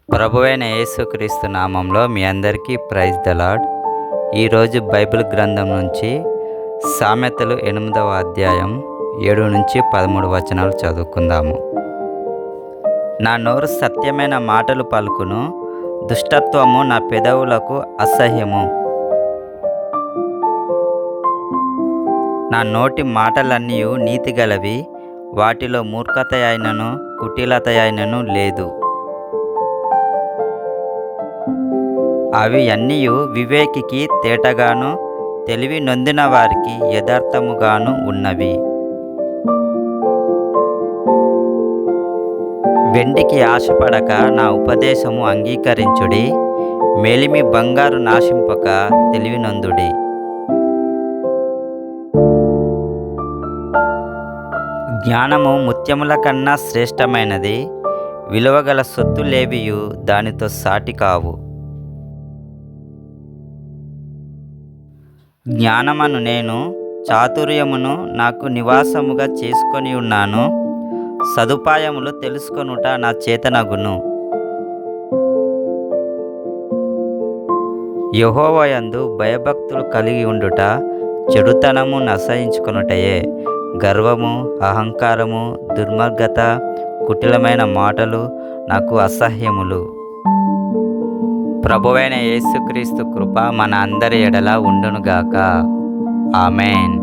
ప్రభువైన యేసుక్రీస్తు నామంలో మీ అందరికీ ప్రైజ్ ద లార్డ్. ఈరోజు బైబిల్ గ్రంథం నుంచి సామెతలు 8వ అధ్యాయం 7 నుంచి 13 వచనాలు చదువుకుందాము. నా నోరు సత్యమైన మాటలు పలుకును, దుష్టత్వము నా పెదవులకు అసహ్యము. నా నోటి మాటలన్నీ నీతిగలవి, వాటిలో మూర్ఖత అయినను కుటిలత అయినను లేదు. అవి అన్నీ వివేకికి తేటగాను, తెలివి నొందిన వారికి యథార్థముగాను ఉన్నవి. వెండికి ఆశపడక నా ఉపదేశము అంగీకరించుడి, మేలిమి బంగారు నాశింపక తెలివి నొందుడి. జ్ఞానము ముత్యముల కన్నా శ్రేష్టమైనది, విలువగల సొత్తులేవియు దానితో సాటి కావు. జ్ఞానమును నేను చాతుర్యమును నాకు నివాసముగా చేసుకొని ఉన్నాను, సదుపాయములు తెలుసుకొనుట నా చేతనగును. యెహోవాయందు భయభక్తులు కలిగి ఉండుట చెడుతనము నశయించుకొనుటయే. గర్వము, అహంకారము, దుర్మార్గత, కుటిలమైన మాటలు నాకు అసహ్యములు. ప్రభువైన యేసుక్రీస్తు కృప మన అందరి ఎడల ఉండునుగాక. ఆమేన్.